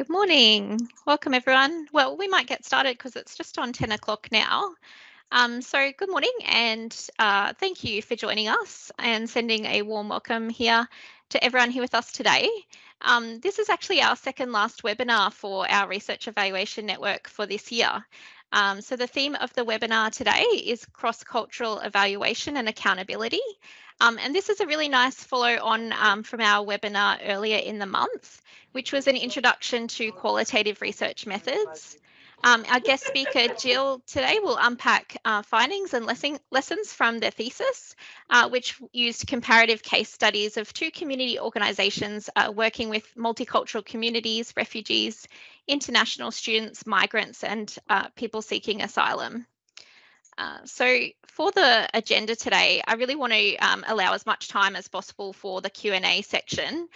Good morning. Welcome, everyone. Well, we might get started because it's just on 10 o'clock now. So good morning and thank you for joining us and sending a warm welcome here to everyone here with us today. This is actually our second last webinar for our Research Evaluation Network for this year. So the theme of the webinar today is cross-cultural evaluation and accountability. And this is a really nice follow on from our webinar earlier in the month, which was an introduction to qualitative research methods. Our guest speaker, Jill, today will unpack findings and lessons from their thesis, which used comparative case studies of two community organisations working with multicultural communities, refugees, international students, migrants, and people seeking asylum. So for the agenda today, I really want to allow as much time as possible for the Q&A section.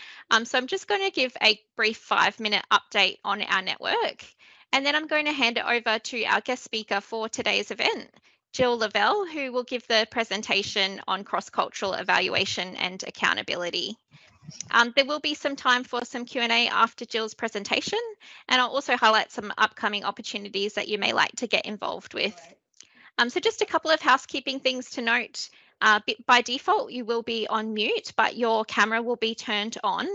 So I'm just going to give a brief 5-minute update on our network, and then I'm going to hand it over to our guest speaker for today's event, Jill Lovell, who will give the presentation on cross-cultural evaluation and accountability. There will be some time for some Q&A after Jill's presentation, and I'll also highlight some upcoming opportunities that you may like to get involved with. So just a couple of housekeeping things to note. By default, you will be on mute, but your camera will be turned on.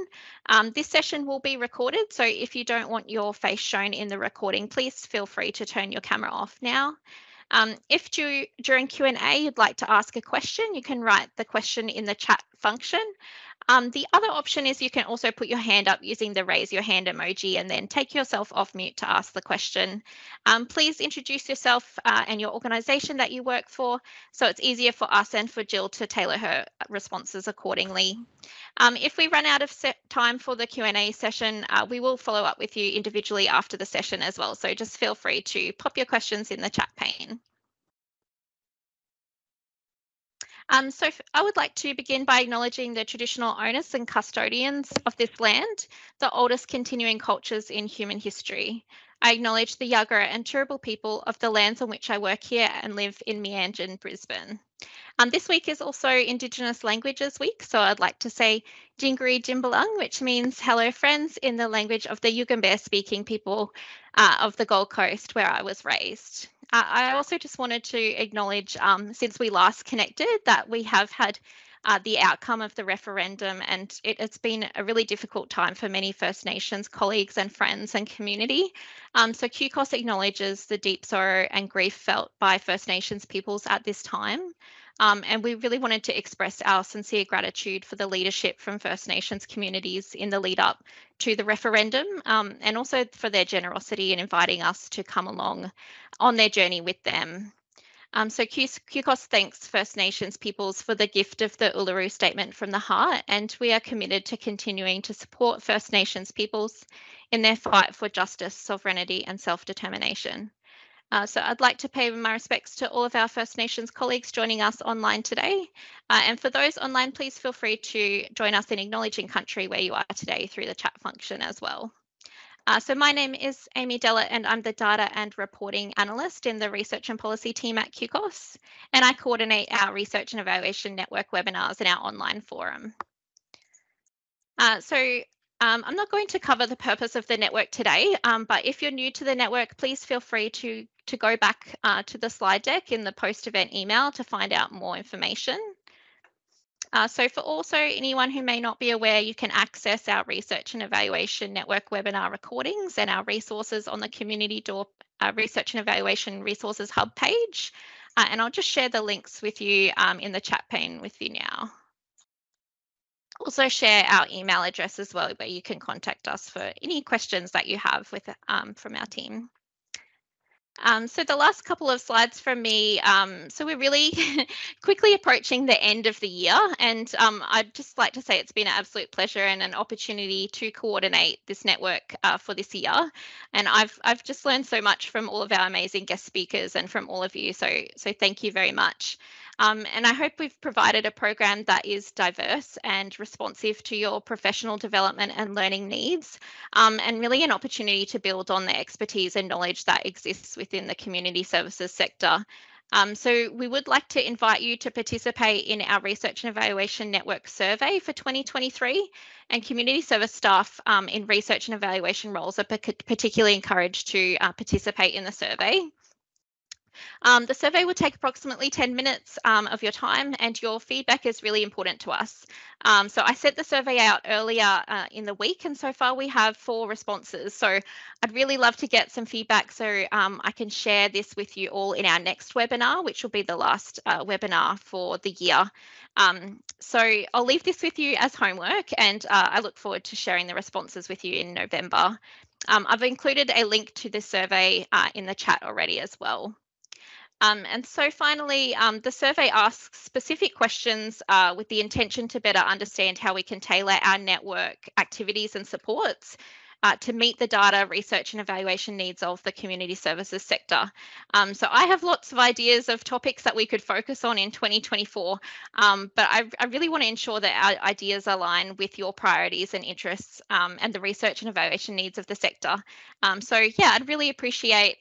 This session will be recorded, so if you don't want your face shown in the recording, please feel free to turn your camera off now. If during Q&A you'd like to ask a question, you can write the question in the chat function. The other option is you can also put your hand up using the raise your hand emoji and then take yourself off mute to ask the question. Please introduce yourself and your organisation that you work for, so it's easier for us and for Jill to tailor her responses accordingly. If we run out of time for the Q&A session, we will follow up with you individually after the session as well, so just feel free to pop your questions in the chat pane. So I would like to begin by acknowledging the traditional owners and custodians of this land, the oldest continuing cultures in human history. I acknowledge the Yagara and Turrbal people of the lands on which I work here and live in Meanjin, Brisbane. This week is also Indigenous Languages Week, so I'd like to say Jingari Jimbalang, which means hello friends in the language of the Yugambeh speaking people of the Gold Coast where I was raised. I also just wanted to acknowledge, since we last connected, that we have had the outcome of the referendum, and it's been a really difficult time for many First Nations colleagues and friends and community. So QCOS acknowledges the deep sorrow and grief felt by First Nations peoples at this time. And we really wanted to express our sincere gratitude for the leadership from First Nations communities in the lead up to the referendum, and also for their generosity in inviting us to come along on their journey with them. So QCOS thanks First Nations peoples for the gift of the Uluru Statement from the Heart, and we are committed to continuing to support First Nations peoples in their fight for justice, sovereignty and self-determination. So I'd like to pay my respects to all of our First Nations colleagues joining us online today. And for those online, please feel free to join us in acknowledging country where you are today through the chat function as well. So my name is Amy Dellett and I'm the Data and Reporting Analyst in the Research and Policy team at QCOS, and I coordinate our Research and Evaluation Network webinars in our online forum. I'm not going to cover the purpose of the network today, but if you're new to the network, please feel free to go back to the slide deck in the post-event email to find out more information. So for also anyone who may not be aware, you can access our Research and Evaluation Network webinar recordings and our resources on the Community Door Research and Evaluation Resources Hub page. And I'll just share the links with you in the chat pane with you now. Also share our email address as well, where you can contact us for any questions that you have with from our team. So the last couple of slides from me, so we're really quickly approaching the end of the year, and I'd just like to say it's been an absolute pleasure and an opportunity to coordinate this network for this year. And I've just learned so much from all of our amazing guest speakers and from all of you, so thank you very much. And I hope we've provided a program that is diverse and responsive to your professional development and learning needs, and really an opportunity to build on the expertise and knowledge that exists within the community services sector So we would like to invite you to participate in our Research and Evaluation Network survey for 2023, and community service staff in research and evaluation roles are particularly encouraged to participate in the survey. The survey will take approximately 10 minutes of your time, and your feedback is really important to us. So I sent the survey out earlier in the week, and so far we have 4 responses. So I'd really love to get some feedback so I can share this with you all in our next webinar, which will be the last webinar for the year. So I'll leave this with you as homework, and I look forward to sharing the responses with you in November. I've included a link to the survey in the chat already as well. And so finally, the survey asks specific questions with the intention to better understand how we can tailor our network activities and supports to meet the data, research and evaluation needs of the community services sector. So I have lots of ideas of topics that we could focus on in 2024, but I really want to ensure that our ideas align with your priorities and interests and the research and evaluation needs of the sector. So yeah, I'd really appreciate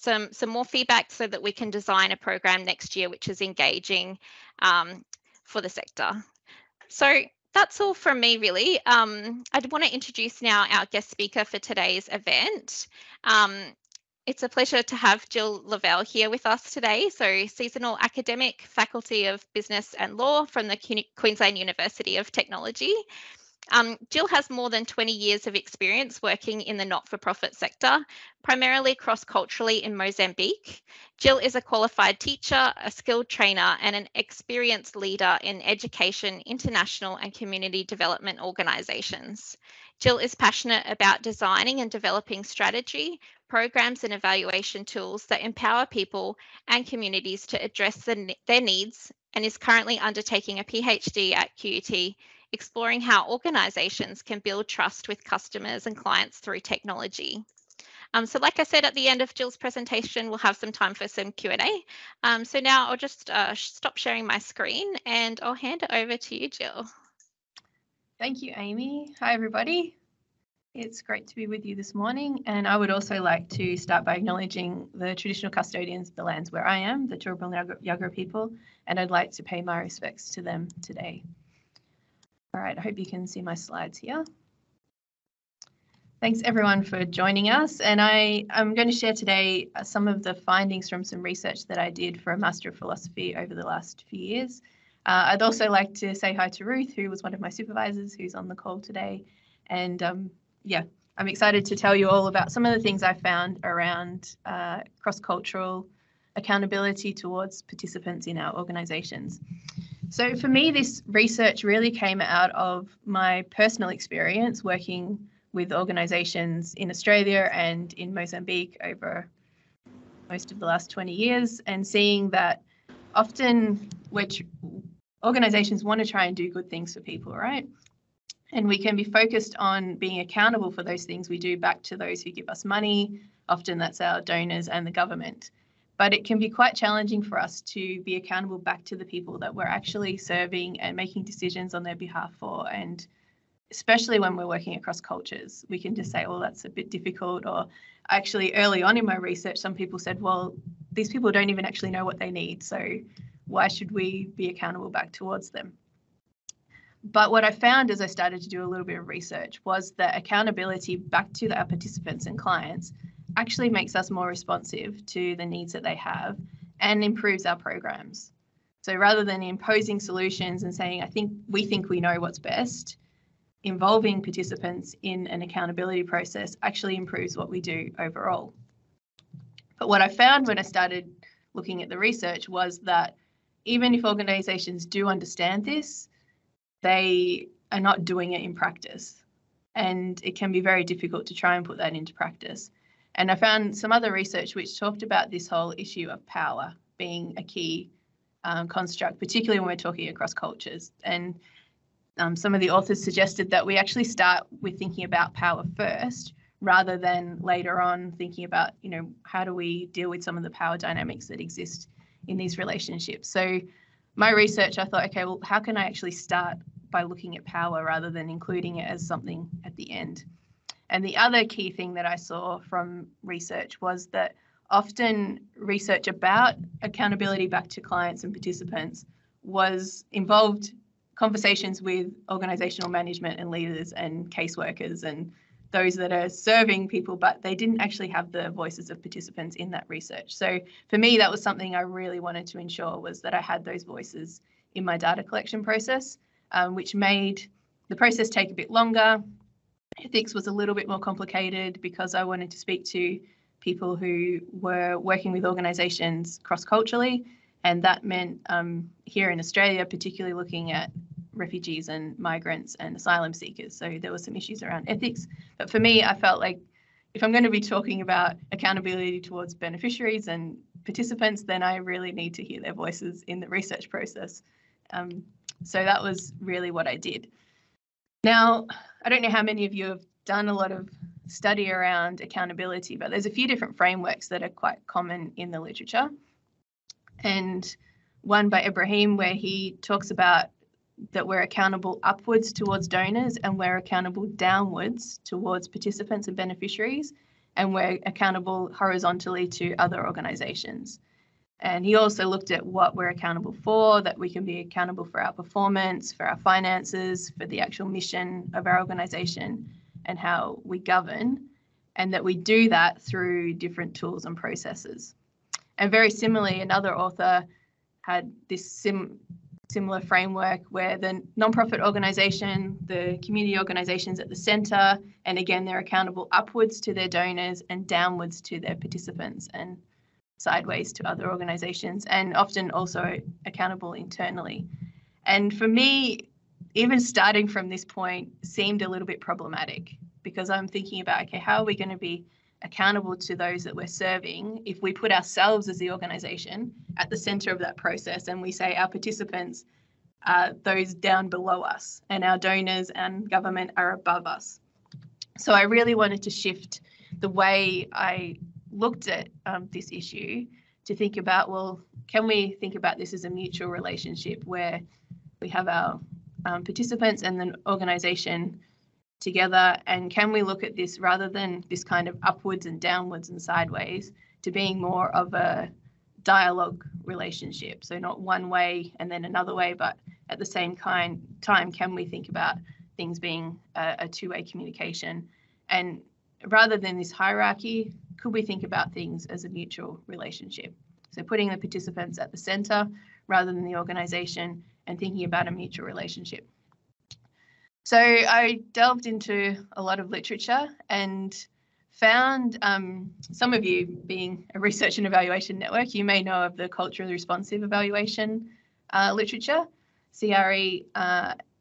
some more feedback so that we can design a program next year which is engaging for the sector. So that's all from me, really. I'd want to introduce now our guest speaker for today's event. It's a pleasure to have Jill Lovell here with us today. So seasonal academic, Faculty of Business and Law from the Queensland University of Technology. Jill has more than 20 years of experience working in the not-for-profit sector, primarily cross-culturally in Mozambique. Jill is a qualified teacher, a skilled trainer, and an experienced leader in education, international and community development organisations. Jill is passionate about designing and developing strategy, programs and evaluation tools that empower people and communities to address their needs, and is currently undertaking a PhD at QUT, exploring how organisations can build trust with customers and clients through technology. So like I said, at the end of Jill's presentation, we'll have some time for some Q&A. So now I'll just stop sharing my screen and I'll hand it over to you, Jill. Thank you, Amy. Hi, everybody. It's great to be with you this morning. And I would also like to start by acknowledging the traditional custodians of the lands where I am, the Turrbal Yagara people, and I'd like to pay my respects to them today. All right, I hope you can see my slides here. Thanks everyone for joining us, and I'm going to share today some of the findings from some research that I did for a Master of Philosophy over the last few years. I'd also like to say hi to Ruth, who was one of my supervisors, who's on the call today. And yeah, I'm excited to tell you all about some of the things I found around cross-cultural accountability towards participants in our organisations. So for me, this research really came out of my personal experience working with organisations in Australia and in Mozambique over most of the last 20 years, and seeing that often which organisations want to try and do good things for people, right? And we can be focused on being accountable for those things we do back to those who give us money. Often that's our donors and the government. But it can be quite challenging for us to be accountable back to the people that we're actually serving and making decisions on their behalf for. And especially when we're working across cultures, we can just say, oh, that's a bit difficult. Or actually early on in my research, some people said, well, these people don't even actually know what they need. So why should we be accountable back towards them? But what I found as I started to do a little bit of research was that accountability back to our participants and clients actually makes us more responsive to the needs that they have and improves our programs. So rather than imposing solutions and saying, we think we know what's best, involving participants in an accountability process actually improves what we do overall. But what I found when I started looking at the research was that even if organisations do understand this, they are not doing it in practice. And it can be very difficult to try and put that into practice. And I found some other research which talked about this whole issue of power being a key construct, particularly when we're talking across cultures. And some of the authors suggested that we actually start with thinking about power first, rather than later on thinking about, how do we deal with some of the power dynamics that exist in these relationships. So my research, I thought, okay, well, how can I actually start by looking at power rather than including it as something at the end? And the other key thing that I saw from research was that often research about accountability back to clients and participants was involved conversations with organizational management and leaders and caseworkers and those that are serving people, but they didn't actually have the voices of participants in that research. So for me, that was something I really wanted to ensure, was that I had those voices in my data collection process, which made the process take a bit longer. Ethics was a little bit more complicated because I wanted to speak to people who were working with organisations cross-culturally, and that meant here in Australia, particularly looking at refugees and migrants and asylum seekers. So there were some issues around ethics. But for me, I felt like if I'm going to be talking about accountability towards beneficiaries and participants, then I really need to hear their voices in the research process. So that was really what I did. Now, I don't know how many of you have done a lot of study around accountability, but there's a few different frameworks that are quite common in the literature. And one by Ibrahim, where he talks about that we're accountable upwards towards donors and we're accountable downwards towards participants and beneficiaries, and we're accountable horizontally to other organisations. And he also looked at what we're accountable for, that we can be accountable for our performance, for our finances, for the actual mission of our organisation and how we govern, and that we do that through different tools and processes. And very similarly, another author had this similar framework where the nonprofit organisation, the community organisations at the centre, and again, they're accountable upwards to their donors and downwards to their participants and sideways to other organisations, and often also accountable internally. And for me, even starting from this point seemed a little bit problematic, because I'm thinking about, okay, how are we going to be accountable to those that we're serving if we put ourselves as the organisation at the centre of that process and we say our participants are those down below us and our donors and government are above us. So I really wanted to shift the way I looked at this issue to think about, well, can we think about this as a mutual relationship where we have our participants and the organisation together, and can we look at this rather than this kind of upwards and downwards and sideways to being more of a dialogue relationship? So not one way and then another way, but at the same time, can we think about things being a two-way communication? And rather than this hierarchy, could we think about things as a mutual relationship? So putting the participants at the centre rather than the organisation and thinking about a mutual relationship. So I delved into a lot of literature and found, some of you being a research and evaluation network, you may know of the culturally responsive evaluation literature, CRE,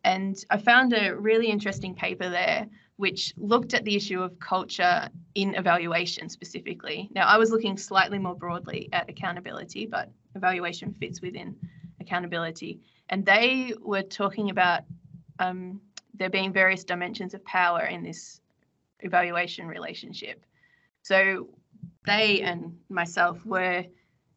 and I found a really interesting paper there which looked at the issue of culture in evaluation specifically. Now, I was looking slightly more broadly at accountability, but evaluation fits within accountability. And they were talking about there being various dimensions of power in this evaluation relationship. So they and myself were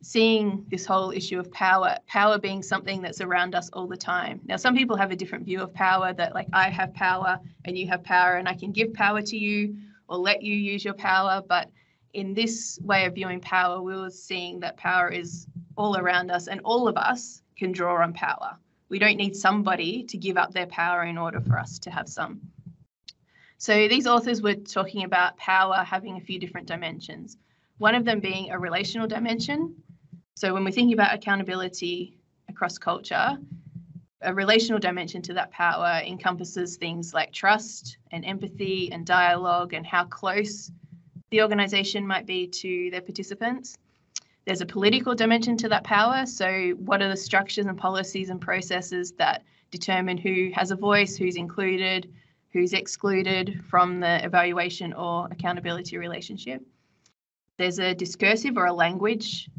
seeing this whole issue of power being something that's around us all the time. Now, some people have a different view of power, that like I have power and you have power and I can give power to you or let you use your power. But in this way of viewing power, we were seeing that power is all around us and all of us can draw on power. We don't need somebody to give up their power in order for us to have some. So these authors were talking about power having a few different dimensions. One of them being a relational dimension. So when we're thinking about accountability across culture, a relational dimension to that power encompasses things like trust and empathy and dialogue and how close the organisation might be to their participants. There's a political dimension to that power. So what are the structures and policies and processes that determine who has a voice, who's included, who's excluded from the evaluation or accountability relationship? There's a discursive or a language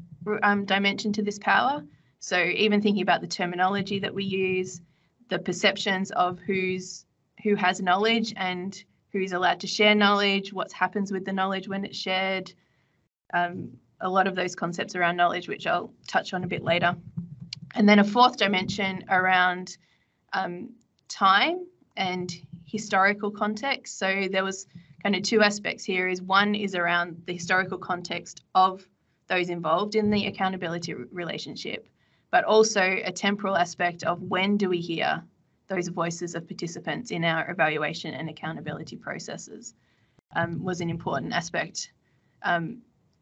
dimension to this power. So even thinking about the terminology that we use, the perceptions of who has knowledge and who's allowed to share knowledge, what happens with the knowledge when it's shared, a lot of those concepts around knowledge, which I'll touch on a bit later. And then a fourth dimension around time and historical context. So there was kind of two aspects here. One is around the historical context of those involved in the accountability relationship, but also a temporal aspect of when do we hear those voices of participants in our evaluation and accountability processes was an important aspect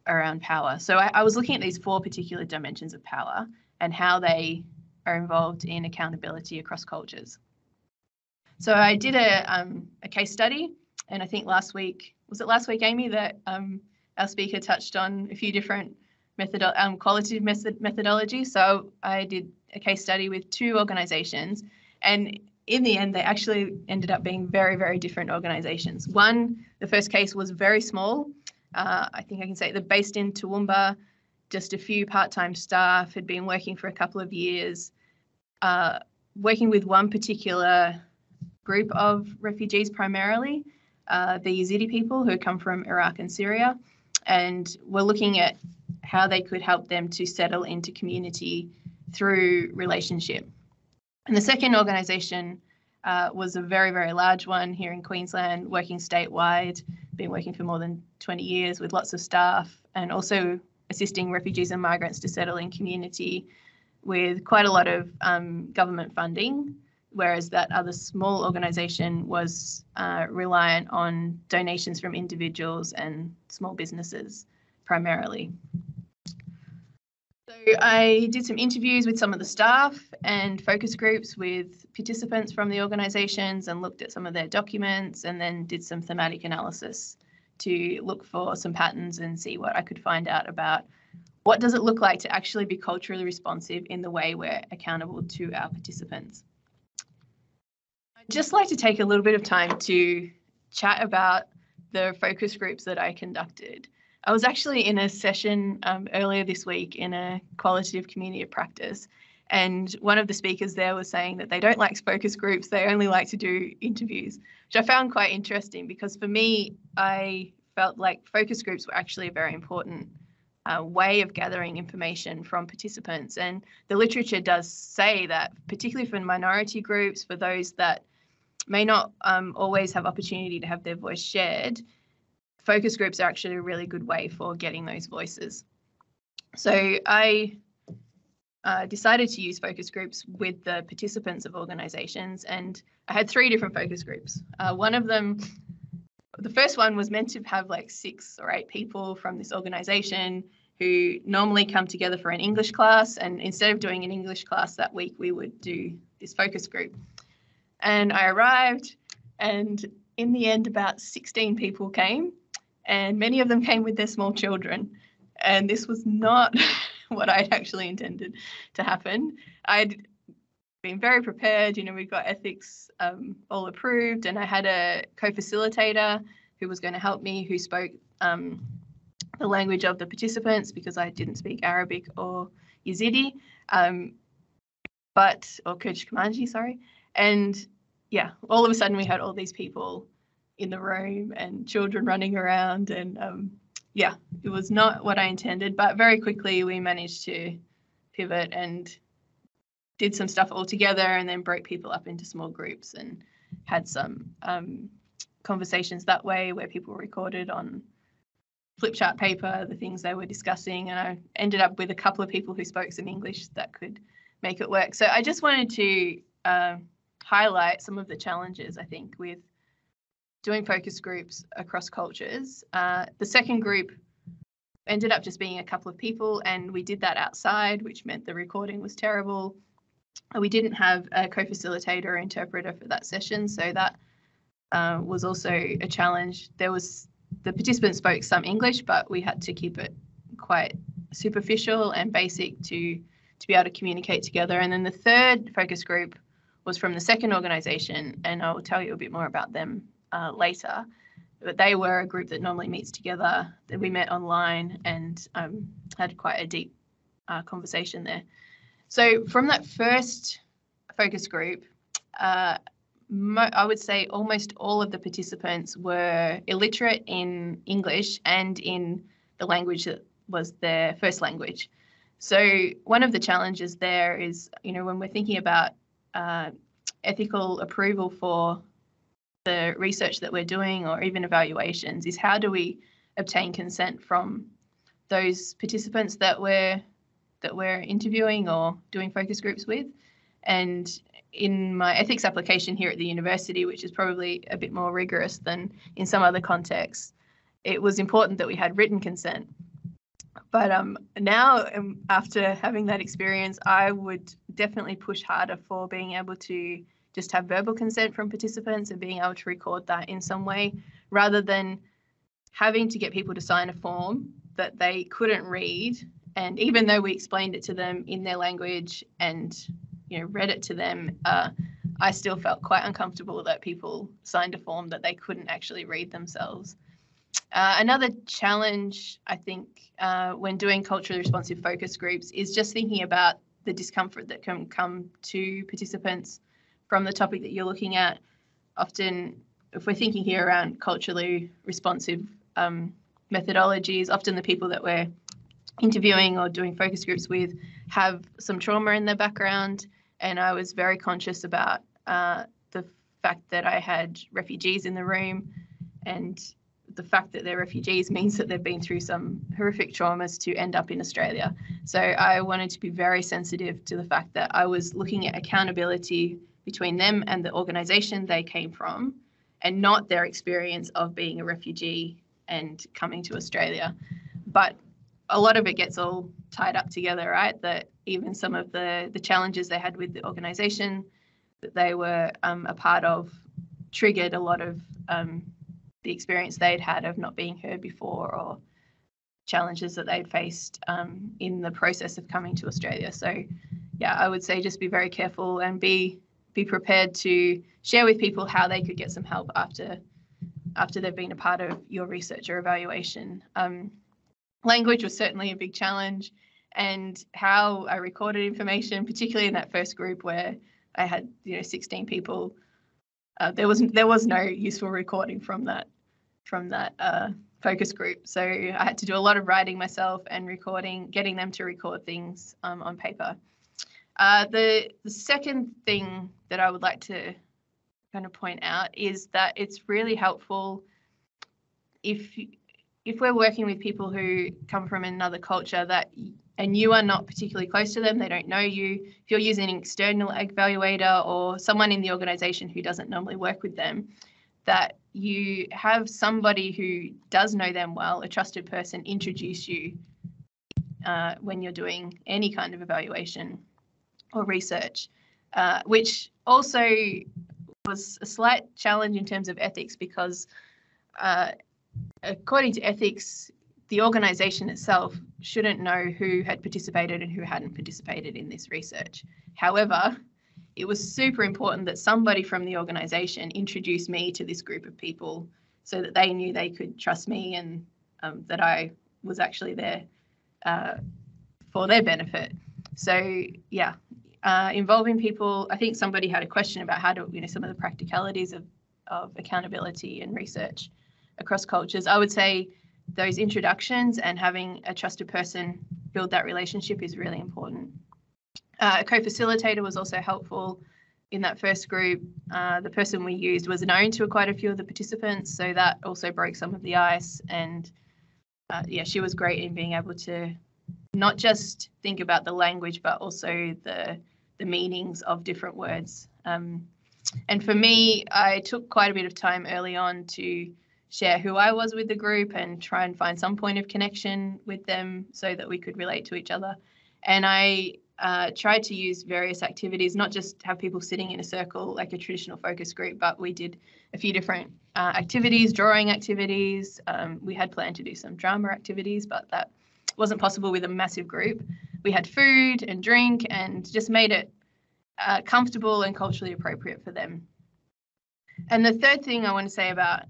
around power. So I was looking at these 4 particular dimensions of power and how they are involved in accountability across cultures. So I did a case study, and I think last week, was it last week, Amy, that our speaker touched on a few different qualitative methodologies. So I did a case study with 2 organisations, and in the end, they actually ended up being very, very different organisations. One, the first case was very small. I think I can say they're based in Toowoomba, just a few part-time staff, had been working for a couple of years, working with one particular group of refugees primarily, the Yazidi people who had come from Iraq and Syria, and we're looking at how they could help them to settle into community through relationship. And the second organisation was a very, very large one here in Queensland, working statewide, been working for more than 20 years with lots of staff, and also assisting refugees and migrants to settle in community with quite a lot of government funding, whereas that other small organisation was reliant on donations from individuals and small businesses primarily. So I did some interviews with some of the staff and focus groups with participants from the organisations and looked at some of their documents, and then did some thematic analysis to look for some patterns and see what I could find out about what does it look like to actually be culturally responsive in the way we're accountable to our participants. I'd just like to take a little bit of time to chat about the focus groups that I conducted. I was actually in a session earlier this week in a qualitative community of practice, and one of the speakers there was saying that they don't like focus groups, they only like to do interviews, which I found quite interesting because for me, I felt like focus groups were actually a very important way of gathering information from participants. And the literature does say that, particularly for minority groups, for those that may not always have opportunity to have their voice shared, focus groups are actually a really good way for getting those voices. So I decided to use focus groups with the participants of organisations, and I had 3 different focus groups. One of them, the first one was meant to have like 6 or 8 people from this organisation who normally come together for an English class, and instead of doing an English class that week, we would do this focus group. And I arrived, and in the end, about 16 people came, and many of them came with their small children. And this was not what I'd actually intended to happen. I'd been very prepared, you know, we got ethics all approved, and I had a co-facilitator who was going to help me, who spoke the language of the participants because I didn't speak Arabic or Yazidi, or Kurdish Kamanji, sorry. And yeah, all of a sudden we had all these people in the room and children running around, and yeah, it was not what I intended, but very quickly we managed to pivot and did some stuff all together, and then broke people up into small groups and had some conversations that way where people recorded on flip chart paper the things they were discussing, and I ended up with a couple of people who spoke some English that could make it work. So I just wanted to highlight some of the challenges, I think, with doing focus groups across cultures. The second group ended up just being a couple of people, and we did that outside, which meant the recording was terrible. We didn't have a co-facilitator or interpreter for that session, so that was also a challenge. The participants spoke some English, but we had to keep it quite superficial and basic to be able to communicate together. And then the third focus group was from the second organisation, and I will tell you a bit more about them later. But they were a group that normally meets together. That we met online and had quite a deep conversation there. So from that first focus group, I would say almost all of the participants were illiterate in English and in the language that was their first language. So one of the challenges there is, you know, when we're thinking about ethical approval for the research that we're doing or even evaluations, is how do we obtain consent from those participants that we're interviewing or doing focus groups with. And in my ethics application here at the university, which is probably a bit more rigorous than in some other contexts, it was important that we had written consent. But now, after having that experience, I would definitely push harder for being able to just have verbal consent from participants and being able to record that in some way, rather than having to get people to sign a form that they couldn't read. And even though we explained it to them in their language and read it to them, I still felt quite uncomfortable that people signed a form that they couldn't actually read themselves. Another challenge, I think, when doing culturally responsive focus groups is just thinking about the discomfort that can come to participants from the topic that you're looking at. Often, if we're thinking here around culturally responsive methodologies, often the people that we're interviewing or doing focus groups with have some trauma in their background. And I was very conscious about the fact that I had refugees in the room, and the fact that they're refugees means that they've been through some horrific traumas to end up in Australia. So I wanted to be very sensitive to the fact that I was looking at accountability between them and the organisation they came from, and not their experience of being a refugee and coming to Australia. But a lot of it gets all tied up together, right? That even some of the challenges they had with the organisation that they were a part of triggered a lot of the experience they'd had of not being heard before, or challenges that they'd faced in the process of coming to Australia. So yeah, I would say just be very careful and be prepared to share with people how they could get some help after they've been a part of your research or evaluation. Language was certainly a big challenge, and how I recorded information, particularly in that first group where I had 16 people. There was no useful recording from that focus group. So I had to do a lot of writing myself and recording, getting them to record things on paper. The second thing that I would like to kind of point out is that it's really helpful if we're working with people who come from another culture and you are not particularly close to them, they don't know you, if you're using an external evaluator or someone in the organisation who doesn't normally work with them, that you have somebody who does know them well, a trusted person, introduce you when you're doing any kind of evaluation or research, which also was a slight challenge in terms of ethics, because according to ethics, the organisation itself shouldn't know who had participated and who hadn't participated in this research. However, it was super important that somebody from the organisation introduced me to this group of people so that they knew they could trust me, and that I was actually there for their benefit. So yeah, involving people. I think somebody had a question about how to, some of the practicalities of accountability and research across cultures. I would say those introductions and having a trusted person build that relationship is really important. A co-facilitator was also helpful in that first group. The person we used was known to quite a few of the participants, so that also broke some of the ice. And yeah, she was great in being able to not just think about the language, but also the meanings of different words. And for me, I took quite a bit of time early on to share who I was with the group and try and find some point of connection with them so that we could relate to each other. And I tried to use various activities, not just have people sitting in a circle like a traditional focus group, but we did a few different activities, drawing activities. We had planned to do some drama activities, but that wasn't possible with a massive group. We had food and drink and just made it comfortable and culturally appropriate for them. And the third thing I want to say about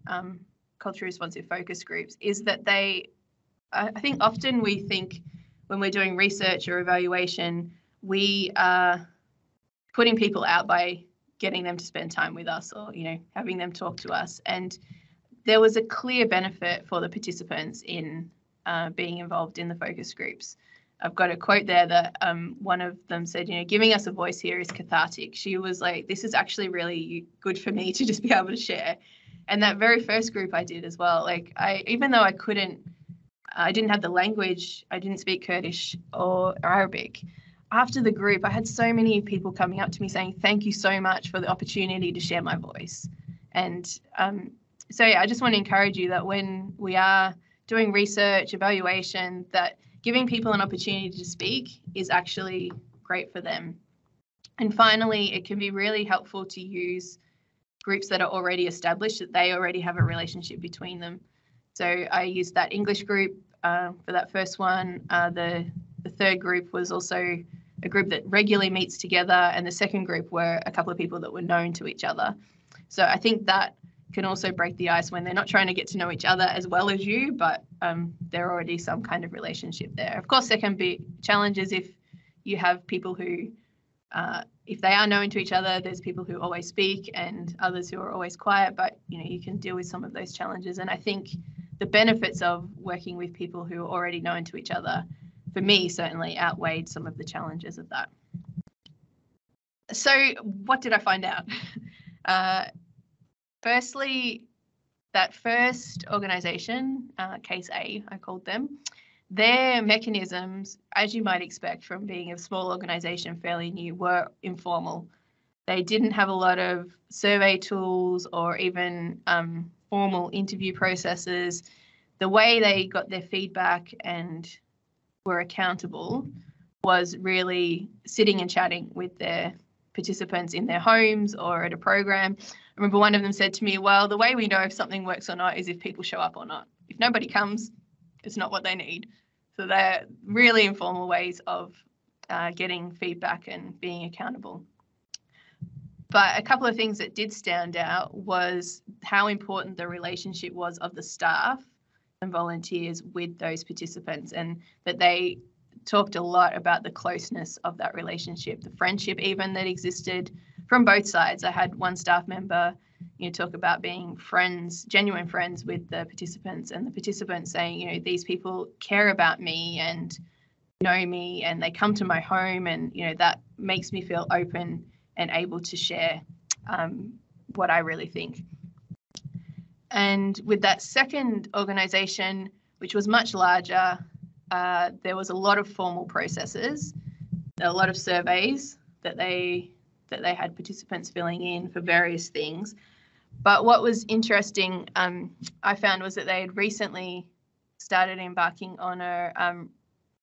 culturally responsive focus groups is that I think often we think when we're doing research or evaluation, we are putting people out by getting them to spend time with us or, having them talk to us. And there was a clear benefit for the participants in being involved in the focus groups. I've got a quote there that one of them said, giving us a voice here is cathartic. She was like, this is actually really good for me to just be able to share. And that very first group I did as well, even though I couldn't I didn't have the language. I didn't speak Kurdish or Arabic. After the group, I had so many people coming up to me saying, thank you so much for the opportunity to share my voice. And so, yeah, I just want to encourage you that when we are doing research, evaluation, that giving people an opportunity to speak is actually great for them. And finally, it can be really helpful to use groups that are already established, that they already have a relationship between them. So I used that English group for that first one. The third group was also a group that regularly meets together, and the second group were a couple of people that were known to each other. So I think that can also break the ice when they're not trying to get to know each other as well as you, but there already some kind of relationship there. Of course, there can be challenges if you have people who, if they are known to each other, there's people who always speak and others who are always quiet, but you can deal with some of those challenges. And I think the benefits of working with people who are already known to each other, for me, certainly outweighed some of the challenges of that. So what did I find out? Firstly, that first organisation, Case A, I called them, their mechanisms, as you might expect from being a small organisation, fairly new, were informal. They didn't have a lot of survey tools or even formal interview processes. The way they got their feedback and were accountable was really sitting and chatting with their participants in their homes or at a program. I remember one of them said to me, well, the way we know if something works or not is if people show up or not. If nobody comes, it's not what they need. So they're really informal ways of getting feedback and being accountable. But a couple of things that did stand out was how important the relationship was of the staff and volunteers with those participants, and that they talked a lot about the closeness of that relationship, the friendship even that existed from both sides. I had one staff member talk about being friends, genuine friends with the participants, and the participants saying, these people care about me and know me and they come to my home, and that makes me feel open and able to share what I really think. And with that second organisation, which was much larger, there was a lot of formal processes, a lot of surveys that they had participants filling in for various things. But what was interesting, I found, was that they had recently started embarking on a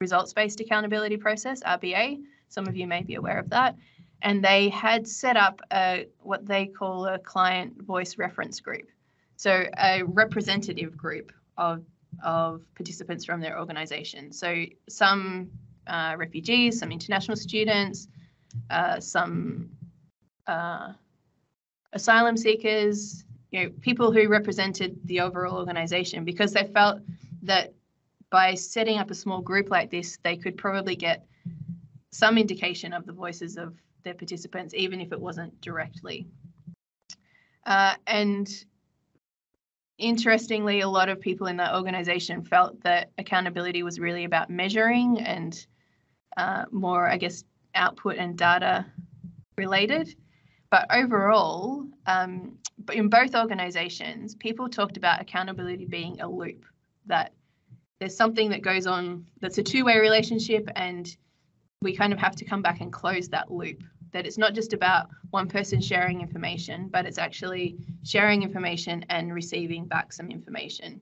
results-based accountability process, RBA. Some of you may be aware of that. And they had set up what they call a client voice reference group. So a representative group of participants from their organisation. So some refugees, some international students, some asylum seekers, people who represented the overall organisation, because they felt that by setting up a small group like this, they could probably get some indication of the voices of their participants, even if it wasn't directly. And interestingly, a lot of people in that organisation felt that accountability was really about measuring and more, I guess, output and data related. But overall, in both organisations, people talked about accountability being a loop, that there's something that goes on that's a two-way relationship, and we kind of have to come back and close that loop. That it's not just about one person sharing information, but it's actually sharing information and receiving back some information.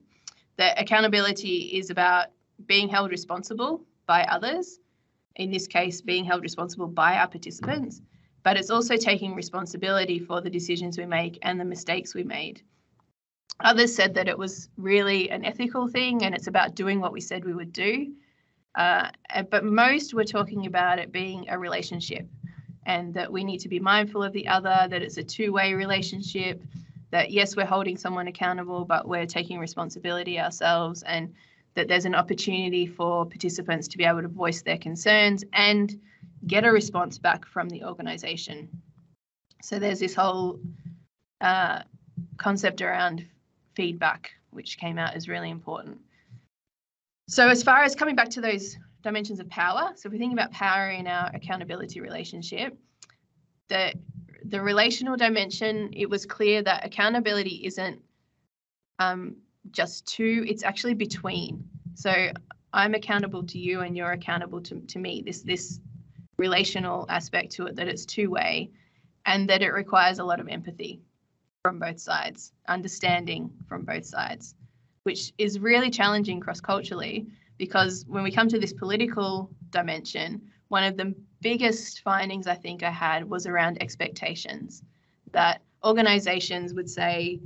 That accountability is about being held responsible by others, in this case, being held responsible by our participants, but it's also taking responsibility for the decisions we make and the mistakes we made. Others said that it was really an ethical thing and it's about doing what we said we would do. But most were talking about it being a relationship, and that we need to be mindful of the other, that it's a two-way relationship, that yes, we're holding someone accountable, but we're taking responsibility ourselves, and that there's an opportunity for participants to be able to voice their concerns and get a response back from the organisation. So there's this whole concept around feedback, which came out as really important. So as far as coming back to those dimensions of power, so if we think about power in our accountability relationship, the relational dimension, it was clear that accountability isn't just to, it's actually between. So I'm accountable to you and you're accountable to me. This relational aspect to it, that it's two-way, and that it requires a lot of empathy from both sides, understanding from both sides, which is really challenging cross-culturally, because when we come to this political dimension, one of the biggest findings I think I had was around expectations, that organizations would say,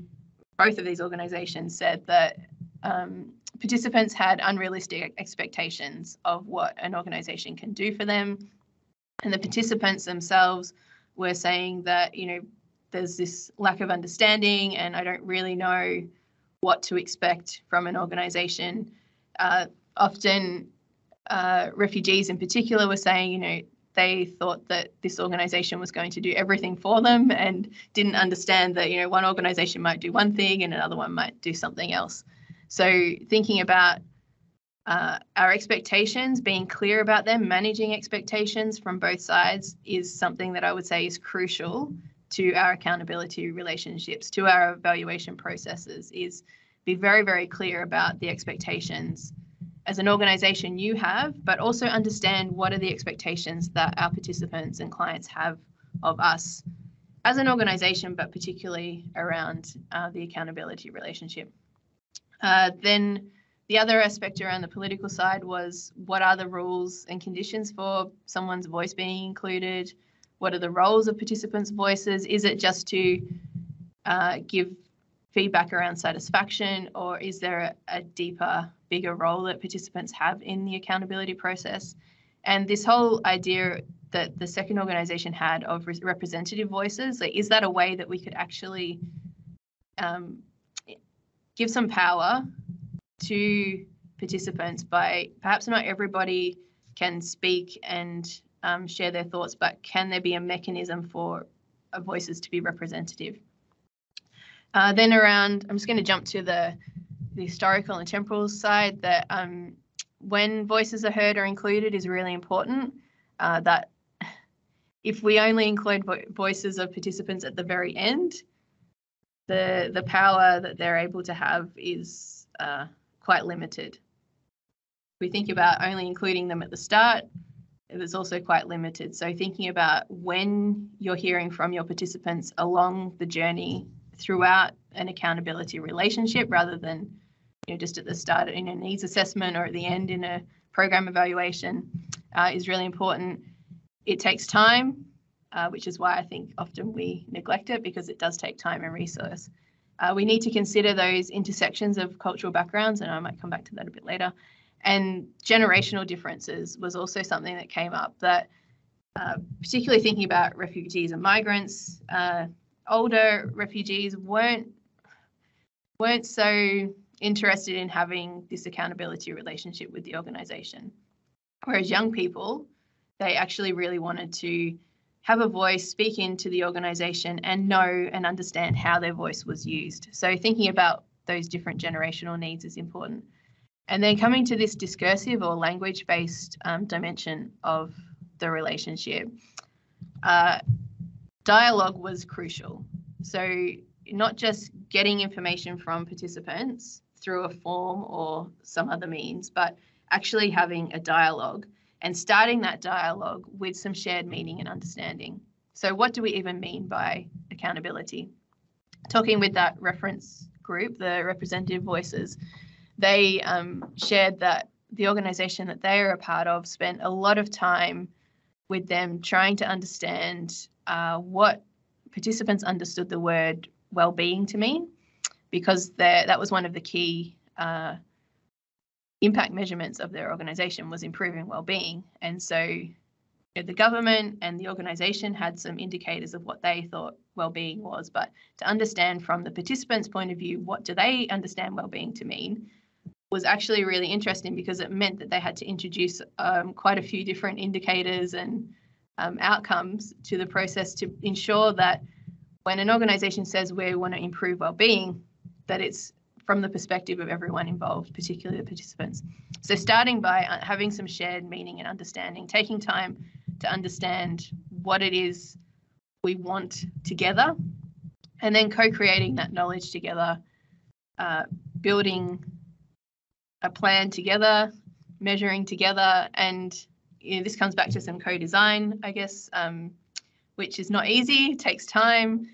both of these organizations said that participants had unrealistic expectations of what an organization can do for them. And the participants themselves were saying that, you know, there's this lack of understanding and I don't really know what to expect from an organization. Often refugees in particular were saying, you know, they thought that this organization was going to do everything for them and didn't understand that, you know, one organization might do one thing and another one might do something else. So thinking about our expectations, being clear about them, managing expectations from both sides is something that I would say is crucial to our accountability relationships, to our evaluation processes, is be very, very clear about the expectations as an organization you have, but also understand what are the expectations that our participants and clients have of us as an organization, but particularly around the accountability relationship. Then the other aspect around the political side was, what are the rules and conditions for someone's voice being included? What are the roles of participants' voices? Is it just to give feedback around satisfaction, or is there a deeper, bigger role that participants have in the accountability process? And this whole idea that the second organisation had of representative voices, like, is that a way that we could actually give some power to participants by, perhaps not everybody can speak and share their thoughts, but can there be a mechanism for voices to be representative? Then around, I'm just going to jump to the historical and temporal side, that when voices are heard or included is really important. That if we only include voices of participants at the very end, the power that they're able to have is quite limited. If we think about only including them at the start, it was also quite limited. So thinking about when you're hearing from your participants along the journey throughout an accountability relationship, rather than, you know, just at the start in a needs assessment or at the end in a program evaluation, is really important. It takes time, which is why I think often we neglect it, because it does take time and resource. We need to consider those intersections of cultural backgrounds, and I might come back to that a bit later. And generational differences was also something that came up, that particularly thinking about refugees and migrants, older refugees weren't so interested in having this accountability relationship with the organisation. Whereas young people, they actually really wanted to have a voice, speak into the organisation and know and understand how their voice was used. So thinking about those different generational needs is important. And then coming to this discursive or language-based dimension of the relationship, dialogue was crucial. So not just getting information from participants through a form or some other means, but actually having a dialogue and starting that dialogue with some shared meaning and understanding. So what do we even mean by accountability? Talking with that reference group, the representative voices, they shared that the organisation that they are a part of spent a lot of time with them trying to understand what participants understood the word well-being to mean, because that was one of the key impact measurements of their organisation, was improving well-being. And so the government and the organisation had some indicators of what they thought well-being was, but to understand from the participants' point of view, what do they understand well-being to mean, was actually really interesting, because it meant that they had to introduce quite a few different indicators and outcomes to the process to ensure that when an organisation says we want to improve well-being, that it's from the perspective of everyone involved, particularly the participants. So starting by having some shared meaning and understanding, taking time to understand what it is we want together, and then co-creating that knowledge together, building a plan together, measuring together, and this comes back to some co-design, I guess, which is not easy, takes time.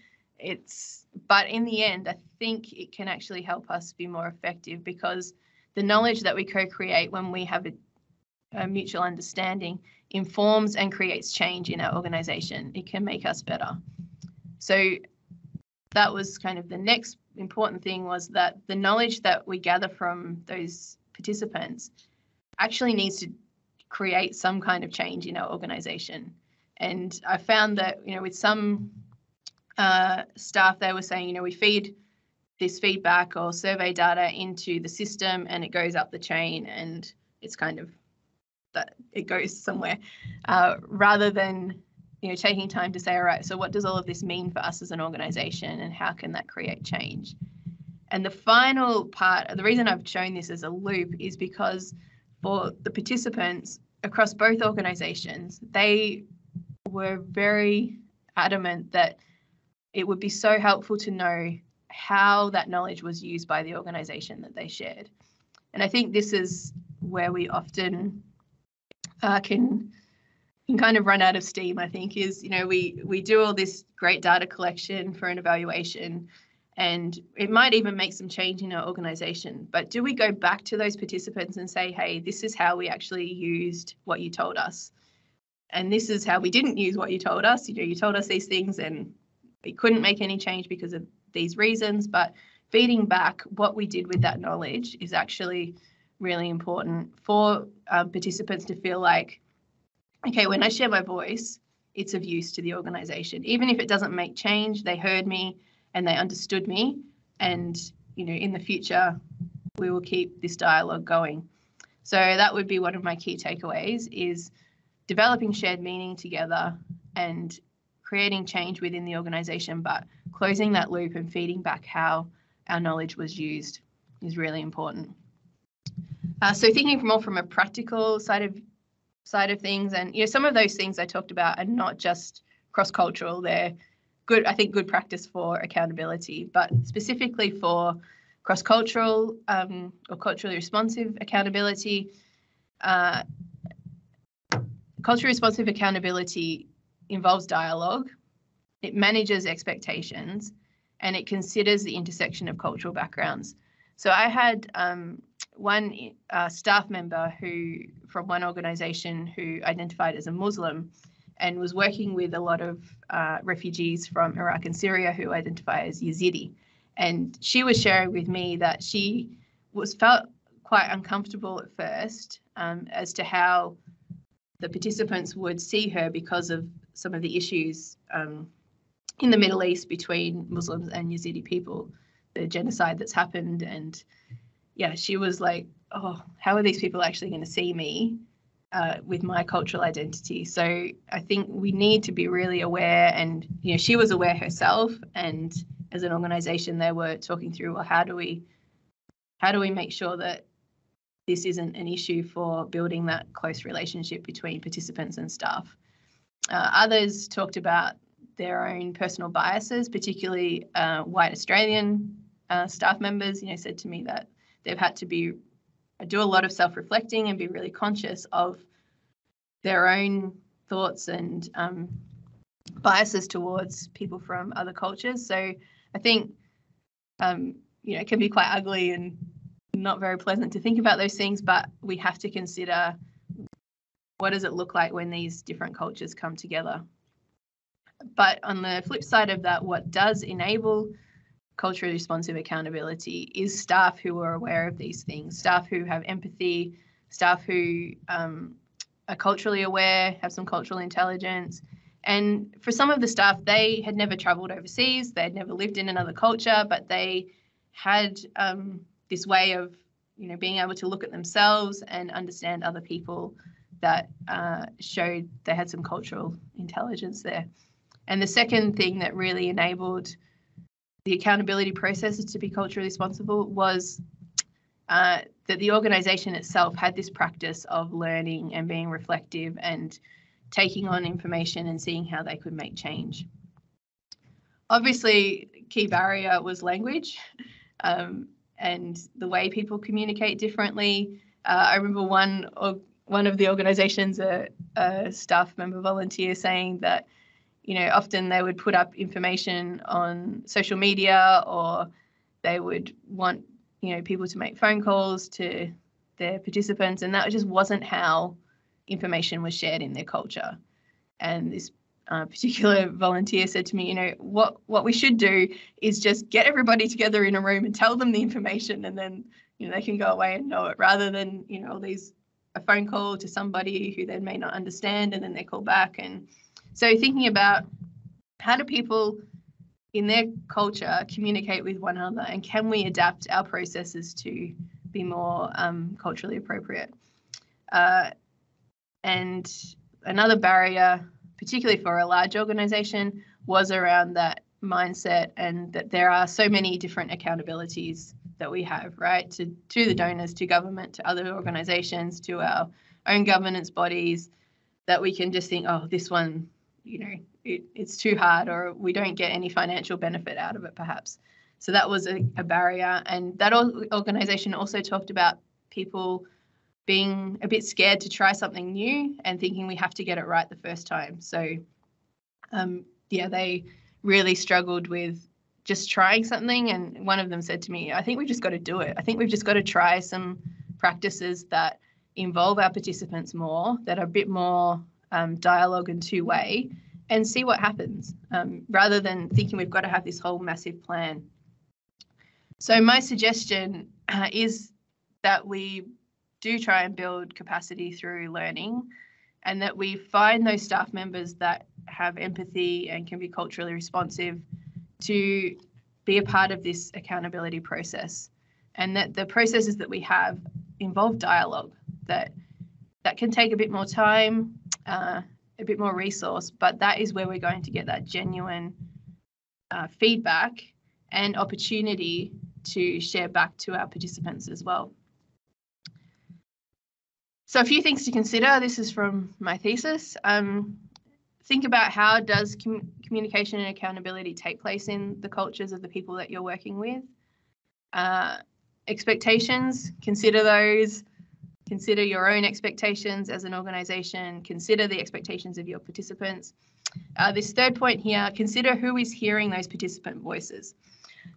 But in the end, I think it can actually help us be more effective, because the knowledge that we co-create when we have a mutual understanding informs and creates change in our organization. It can make us better. So that was kind of the next important thing, was that the knowledge that we gather from those participants actually needs to create some kind of change in our organization. And I found that, with some staff, they were saying, we feed this feedback or survey data into the system and it goes up the chain and it's kind of that it goes somewhere, rather than taking time to say, all right, so what does all of this mean for us as an organization and how can that create change? And the final part, the reason I've shown this as a loop, is because for the participants across both organizations, they were very adamant that it would be so helpful to know how that knowledge was used by the organization that they shared. And I think this is where we often can kind of run out of steam, I think, is, we do all this great data collection for an evaluation, and it might even make some change in our organization. But do we go back to those participants and say, hey, this is how we actually used what you told us, and this is how we didn't use what you told us. You told us these things and we couldn't make any change because of these reasons. But feeding back what we did with that knowledge is actually really important for participants to feel like, okay, when I share my voice, it's of use to the organization. Even if it doesn't make change, they heard me and they understood me. And, in the future, we will keep this dialogue going. So that would be one of my key takeaways, is developing shared meaning together and creating change within the organization, but closing that loop and feeding back how our knowledge was used is really important. So thinking more from a practical side of things, and some of those things I talked about are not just cross-cultural. They're good, I think, good practice for accountability, but specifically for cross-cultural or culturally responsive accountability. Culturally responsive accountability involves dialogue, it manages expectations, and it considers the intersection of cultural backgrounds. So I had one staff member from one organisation who identified as a Muslim and was working with a lot of refugees from Iraq and Syria who identify as Yazidi. And she was sharing with me that she felt quite uncomfortable at first as to how the participants would see her because of some of the issues in the Middle East between Muslims and Yazidi people, the genocide that's happened. And yeah, she was like, oh, how are these people actually going to see me with my cultural identity? So I think we need to be really aware, and she was aware herself, and as an organization they were talking through, well, how do we make sure that this isn't an issue for building that close relationship between participants and staff. Others talked about their own personal biases, particularly white Australian staff members, said to me that they've had to do a lot of self-reflecting and be really conscious of their own thoughts and biases towards people from other cultures. So I think, it can be quite ugly and not very pleasant to think about those things, but we have to consider, what does it look like when these different cultures come together? But on the flip side of that, what does enable culturally responsive accountability is staff who are aware of these things, staff who have empathy, staff who are culturally aware, have some cultural intelligence. And for some of the staff, they had never travelled overseas, they had never lived in another culture, but they had this way of, being able to look at themselves and understand other people that showed they had some cultural intelligence there. And the second thing that really enabled the accountability processes to be culturally responsible was that the organisation itself had this practice of learning and being reflective and taking on information and seeing how they could make change. Obviously, key barrier was language. and the way people communicate differently. I remember one of the organisations, a staff member volunteer, saying that, often they would put up information on social media, or they would want, people to make phone calls to their participants, and that just wasn't how information was shared in their culture. And this particular volunteer said to me, what we should do is just get everybody together in a room and tell them the information, and then, they can go away and know it, rather than, a phone call to somebody who they may not understand and then they call back. And so thinking about how do people in their culture communicate with one another, and can we adapt our processes to be more culturally appropriate? And another barrier, particularly for a large organisation, was around that mindset, and that there are so many different accountabilities that we have, right? To the donors, to government, to other organisations, to our own governance bodies, that we can just think, oh, this one, it's too hard, or we don't get any financial benefit out of it, perhaps. So that was a barrier. And that organisation also talked about people being a bit scared to try something new and thinking we have to get it right the first time. So, they really struggled with just trying something. And one of them said to me, I think we've just got to do it. I think we've just got to try some practices that involve our participants more, that are a bit more dialogue and two-way, and see what happens, rather than thinking we've got to have this whole massive plan. So my suggestion is that we do try and build capacity through learning, and that we find those staff members that have empathy and can be culturally responsive to be a part of this accountability process, and that the processes that we have involve dialogue, that can take a bit more time, a bit more resource, but that is where we're going to get that genuine feedback and opportunity to share back to our participants as well. So a few things to consider. This is from my thesis. Think about, how does communication and accountability take place in the cultures of the people that you're working with? Expectations, consider those. Consider your own expectations as an organisation. Consider the expectations of your participants. This third point here, consider who is hearing those participant voices.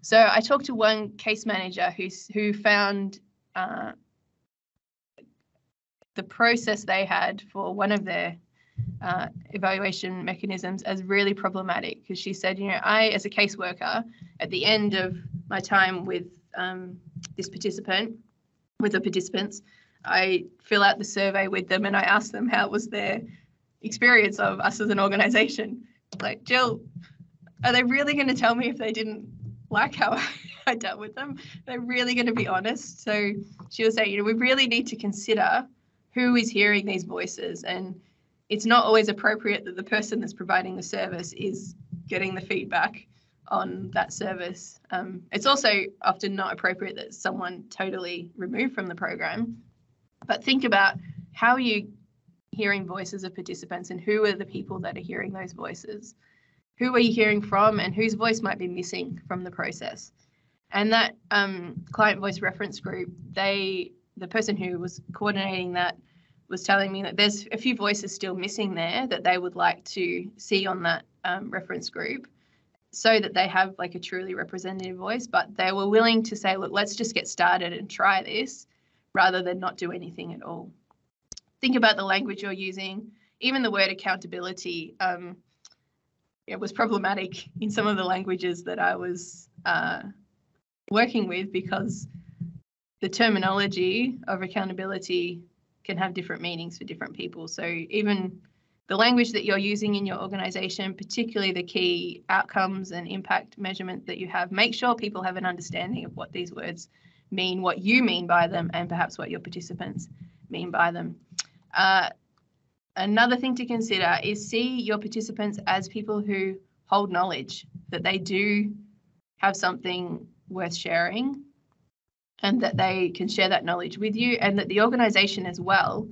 So I talked to one case manager who found the process they had for one of their evaluation mechanisms as really problematic, because she said, I, as a caseworker, at the end of my time with the participants, I fill out the survey with them and I ask them how was their experience of us as an organisation. Like, Jill, are they really going to tell me if they didn't like how I dealt with them? They're really going to be honest. So she was saying, we really need to consider who is hearing these voices, and it's not always appropriate that the person that's providing the service is getting the feedback on that service. It's also often not appropriate that someone totally removed from the program. But think about, how are you hearing voices of participants, and who are the people that are hearing those voices? Who are you hearing from, and whose voice might be missing from the process? And that client voice reference group, the person who was coordinating that was telling me that there's a few voices still missing there that they would like to see on that reference group, so that they have like a truly representative voice. But they were willing to say, look, let's just get started and try this, rather than not do anything at all. Think about the language you're using. Even the word accountability, it was problematic in some of the languages that I was working with, because the terminology of accountability can have different meanings for different people. So even the language that you're using in your organisation, particularly the key outcomes and impact measurement that you have, make sure people have an understanding of what these words mean, what you mean by them, and perhaps what your participants mean by them. Another thing to consider is see your participants as people who hold knowledge, that they do have something worth sharing, and that they can share that knowledge with you, and that the organisation as well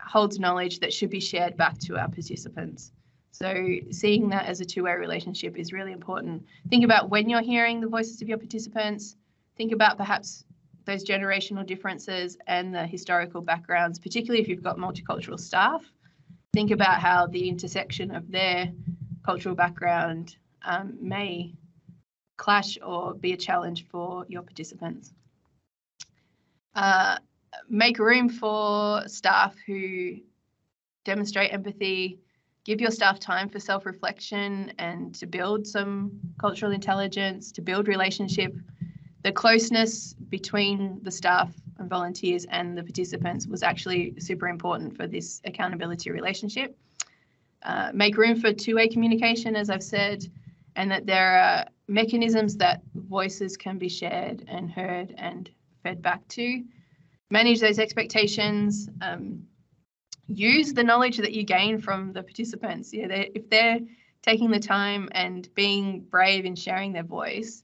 holds knowledge that should be shared back to our participants. So seeing that as a two-way relationship is really important. Think about when you're hearing the voices of your participants. Think about perhaps those generational differences and the historical backgrounds, particularly if you've got multicultural staff. Think about how the intersection of their cultural background may clash or be a challenge for your participants. Make room for staff who demonstrate empathy. Give your staff time for self-reflection and to build some cultural intelligence, to build relationship. The closeness between the staff and volunteers and the participants was actually super important for this accountability relationship. Make room for two-way communication, as I've said, and that there are mechanisms that voices can be shared and heard and fed back to. Manage those expectations. Use the knowledge that you gain from the participants. Yeah, if they're taking the time and being brave in sharing their voice,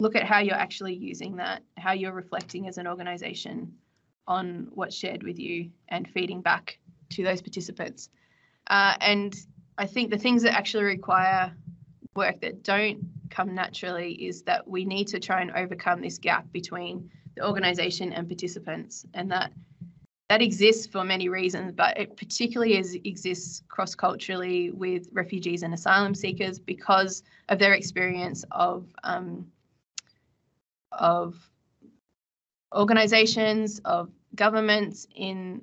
look at how you're actually using that, how you're reflecting as an organisation on what's shared with you and feeding back to those participants. And I think the things that actually require work that don't come naturally is that we need to try and overcome this gap between the organisation and participants, and that exists for many reasons, but it particularly exists cross-culturally with refugees and asylum seekers because of their experience of organisations, of governments in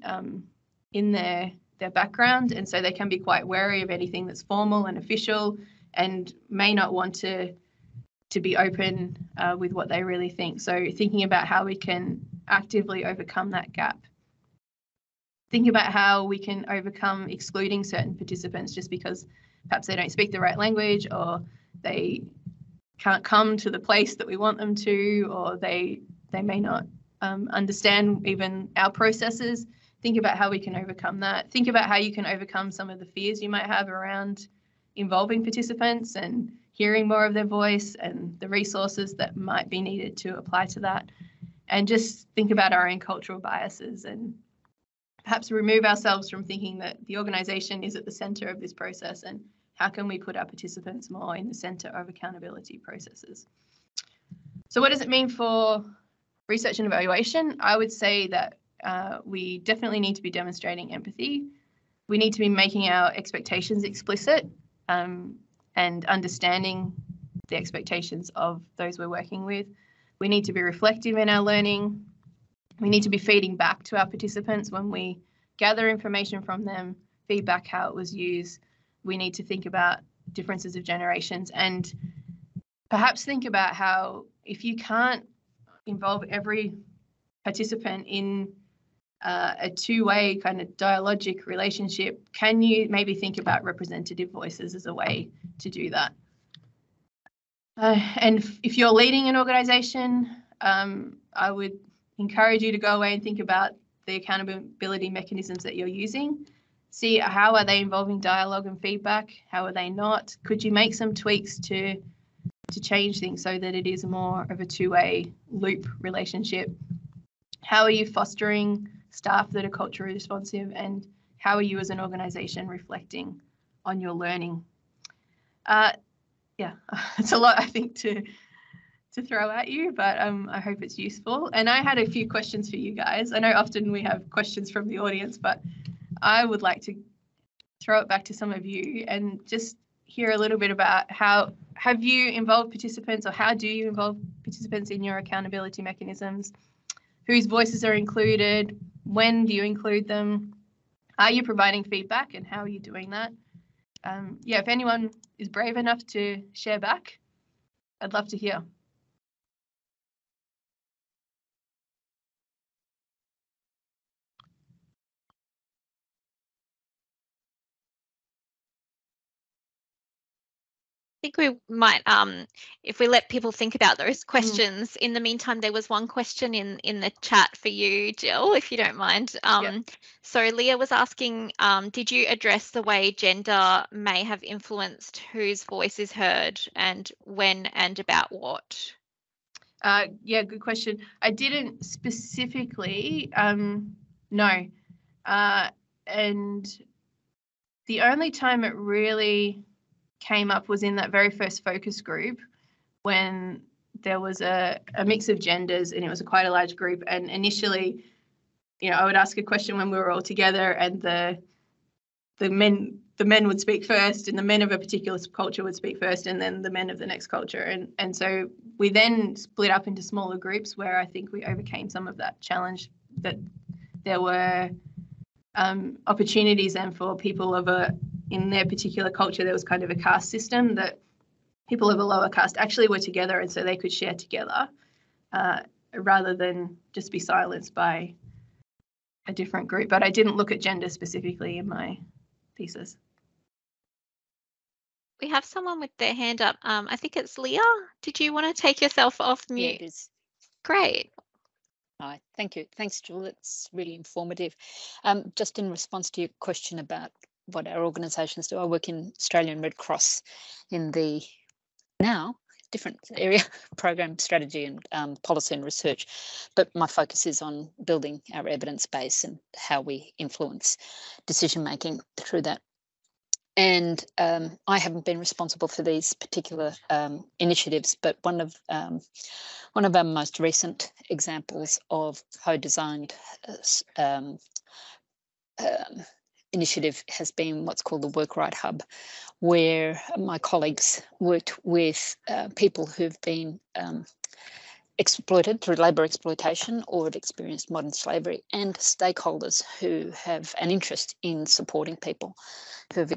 their background, and so they can be quite wary of anything that's formal and official, and may not want to be open with what they really think. So thinking about how we can actively overcome that gap. Think about how we can overcome excluding certain participants just because perhaps they don't speak the right language, or they can't come to the place that we want them to, or they may not understand even our processes. Think about how we can overcome that. Think about how you can overcome some of the fears you might have around involving participants and hearing more of their voice and the resources that might be needed to apply to that. And just think about our own cultural biases and perhaps remove ourselves from thinking that the organisation is at the centre of this process, and how can we put our participants more in the centre of accountability processes. So what does it mean for research and evaluation? I would say that we definitely need to be demonstrating empathy. We need to be making our expectations explicit and understanding the expectations of those we're working with. We need to be reflective in our learning. We need to be feeding back to our participants when we gather information from them, feedback how it was used. We need to think about differences of generations and perhaps think about how, if you can't involve every participant in a two-way kind of dialogic relationship, can you maybe think about representative voices as a way to do that? And if you're leading an organisation, I would encourage you to go away and think about the accountability mechanisms that you're using. See how are they involving dialogue and feedback? How are they not? Could you make some tweaks to change things so that it is more of a two-way loop relationship? How are you fostering staff that are culturally responsive, and how are you as an organisation reflecting on your learning? Yeah, it's a lot, I think, to throw at you, but I hope it's useful. And I had a few questions for you guys. I know often we have questions from the audience, but I would like to throw it back to some of you and just hear a little bit about how have you involved participants, or how do you involve participants in your accountability mechanisms? Whose voices are included? When do you include them? Are you providing feedback, and how are you doing that? Yeah, if anyone is brave enough to share back, I'd love to hear. I think we might, if we let people think about those questions. In the meantime, there was one question in the chat for you, Jill, if you don't mind. So Leah was asking, did you address the way gender may have influenced whose voice is heard, and when and about what? Yeah, good question. I didn't specifically, no. And the only time it really came up was in that very first focus group, when there was a mix of genders, and it was quite a large group. And initially, I would ask a question when we were all together, and the men would speak first, and the men of a particular culture would speak first, and then the men of the next culture. And so we then split up into smaller groups, where I think we overcame some of that challenge, that there were opportunities then for people in their particular culture. There was kind of a caste system that people of a lower caste actually were together, and so they could share together rather than just be silenced by a different group. But I didn't look at gender specifically in my thesis. We have someone with their hand up. I think it's Leah. Did you want to take yourself off mute? Yeah, it is. Great. Hi, thank you. Thanks, Jewel. It's really informative. Just in response to your question about what our organisations do, I work in Australian Red Cross in the now different area program strategy and policy and research, but my focus is on building our evidence base and how we influence decision making through that. And I haven't been responsible for these particular initiatives, but one of our most recent examples of co-designed initiative has been what's called the Work Right Hub, where my colleagues worked with people who've been exploited through labour exploitation or had experienced modern slavery, and stakeholders who have an interest in supporting people who have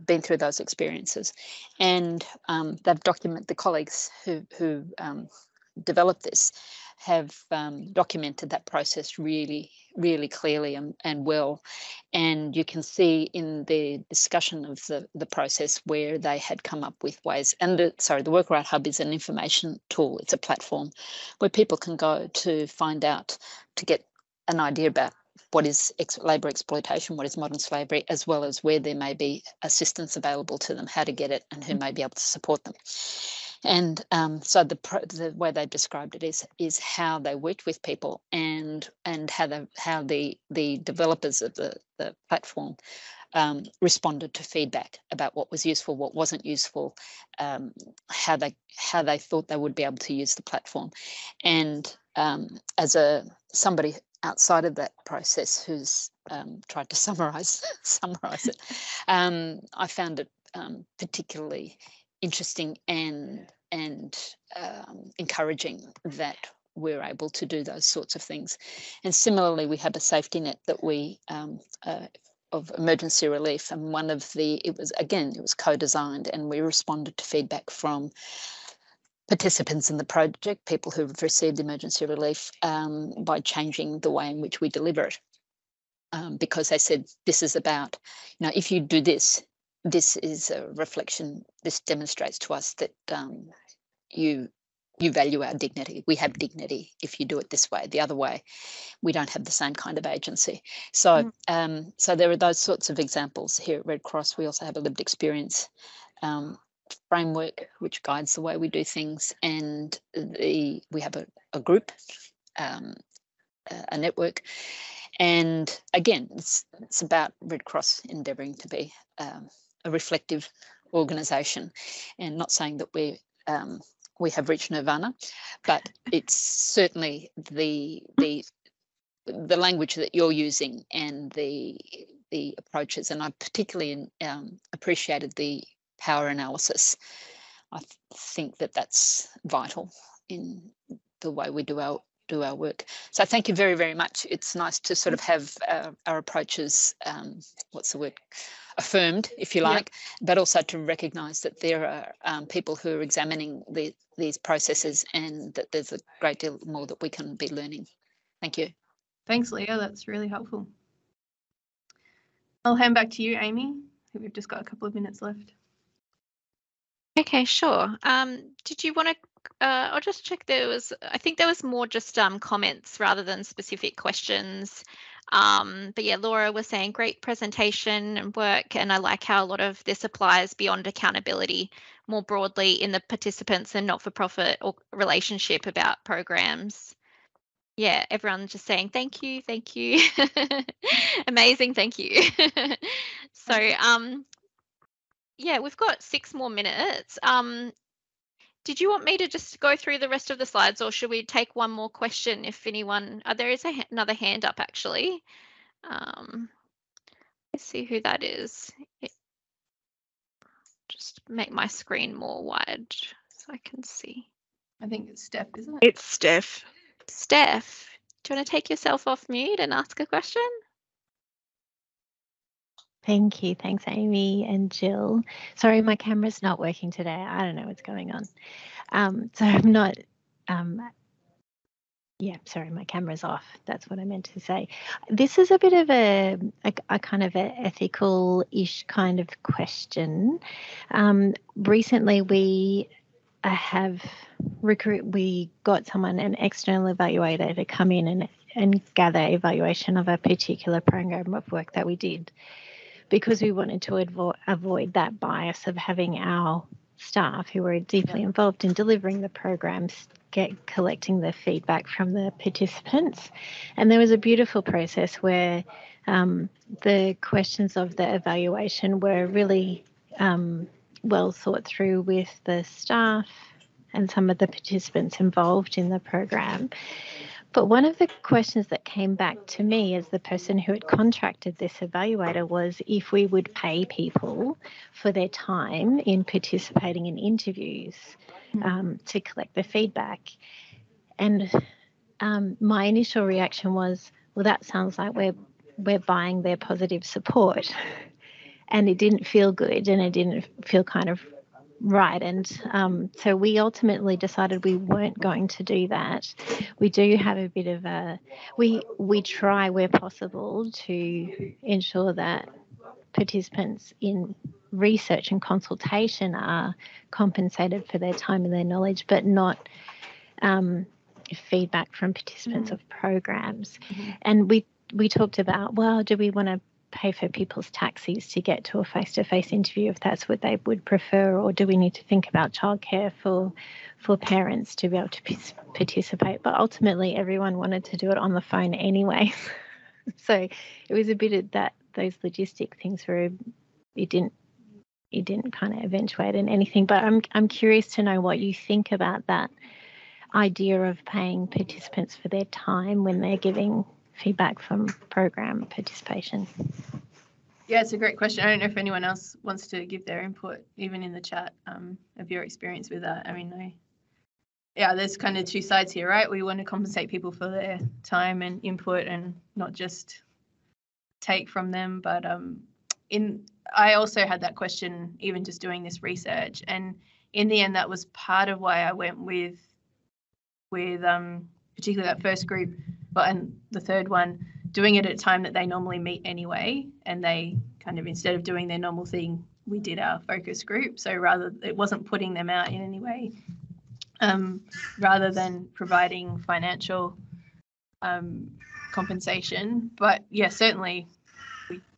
been through those experiences. And they've documented, the colleagues who developed this have documented that process really, really clearly and well. And you can see in the discussion of the process where they had come up with ways. And the Work Right Hub is an information tool. It's a platform where people can go to find out, to get an idea about what is labour exploitation, what is modern slavery, as well as where there may be assistance available to them, how to get it, and who may be able to support them. And so the way they described it is how they worked with people and how the developers of the platform responded to feedback about what was useful, what wasn't useful, how they thought they would be able to use the platform. And as somebody outside of that process who's tried to summarise it, I found it particularly interesting and encouraging that we're able to do those sorts of things. And similarly, we have a safety net that we of emergency relief, and it was co-designed, and we responded to feedback from participants in the project, people who have received emergency relief, by changing the way in which we deliver it, because they said, this is about, if you do this is a reflection, this demonstrates to us that you value our dignity. We have dignity if you do it this way. The other way, we don't have the same kind of agency. So so there are those sorts of examples here at Red Cross. We also have a lived experience framework which guides the way we do things, and we have a group, a network. And again, it's about Red Cross endeavouring to be a reflective organisation, and not saying that we have reached nirvana, but it's certainly the language that you're using and the approaches. And I particularly appreciated the power analysis. I think that that's vital in the way we do our work. So thank you very, very much. It's nice to sort of have our approaches, affirmed, if you like, but also to recognise that there are people who are examining these processes, and that there's a great deal more that we can be learning. Thank you. Thanks, Leah. That's really helpful. I'll hand back to you, Amy. I think we've just got a couple of minutes left. Okay, sure. Did you want to, I'll just check, I think there was more just comments rather than specific questions. But yeah, Laura was saying great presentation and work, and I like how a lot of this applies beyond accountability more broadly in the participants and not-for-profit or relationship about programs. Yeah, everyone's just saying thank you. Amazing, thank you. So yeah, we've got 6 more minutes. Did you want me to just go through the rest of the slides, or should we take one more question if anyone, there is another hand up actually. Let's see who that is. Just make my screen more wide so I can see. I think it's Steph, isn't it? It's Steph. Steph, do you want to take yourself off mute and ask a question? Thank you. Thanks, Amy and Jill. Sorry, my camera's not working today. I don't know what's going on. So I'm not, sorry, my camera's off. That's what I meant to say. This is a bit of a kind of an ethical-ish kind of question. Recently, we got someone, an external evaluator, to come in and gather evaluation of a particular program of work that we did, because we wanted to avoid that bias of having our staff who were deeply involved in delivering the programs collecting the feedback from the participants. And there was a beautiful process where the questions of the evaluation were really well thought through with the staff and some of the participants involved in the program. But one of the questions that came back to me as the person who had contracted this evaluator was if we would pay people for their time in participating in interviews to collect the feedback. And my initial reaction was, well, that sounds like we're buying their positive support. And it didn't feel good, and it didn't feel kind of right. And so we ultimately decided we weren't going to do that. We do have a bit of we try where possible to ensure that participants in research and consultation are compensated for their time and their knowledge, but not feedback from participants of programs. And we talked about, well, do we want to pay for people's taxis to get to a face-to-face interview if that's what they would prefer, or do we need to think about childcare for parents to be able to participate? But ultimately everyone wanted to do it on the phone anyway. So it was a bit of that, those logistic things where it didn't kind of eventuate in anything. But I'm curious to know what you think about that idea of paying participants for their time when they're giving feedback from program participation. Yeah, it's a great question. I don't know if anyone else wants to give their input, even in the chat, of your experience with that. I mean, there's kind of two sides here, right? We want to compensate people for their time and input and not just take from them. But I also had that question, even just doing this research. And in the end, that was part of why I went with particularly that first group, and the third one, doing it at a time that they normally meet anyway, and they kind of, instead of doing their normal thing, we did our focus group. So it wasn't putting them out in any way, rather than providing financial compensation. But yeah, certainly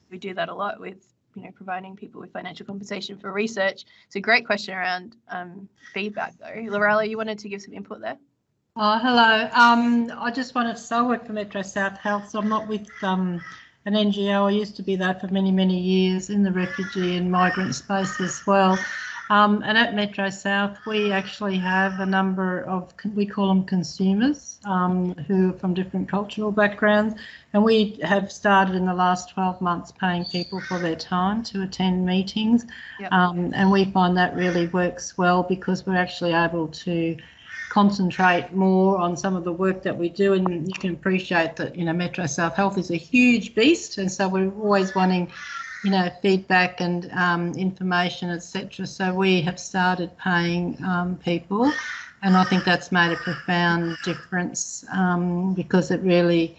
we do that a lot with providing people with financial compensation for research. It's a great question around feedback though. Lorella, you wanted to give some input there? Hello. I just wanted to say I work for Metro South Health, so I'm not with an NGO. I used to be that for many, many years in the refugee and migrant space as well. And at Metro South, we actually have a number of, we call them consumers, who are from different cultural backgrounds. And we have started in the last 12 months paying people for their time to attend meetings. Yep. And we find that really works well because we're actually able to concentrate more on some of the work that we do, and you can appreciate that Metro South Health is a huge beast, and so we're always wanting feedback and information, etc. So we have started paying people, and I think that's made a profound difference because it really,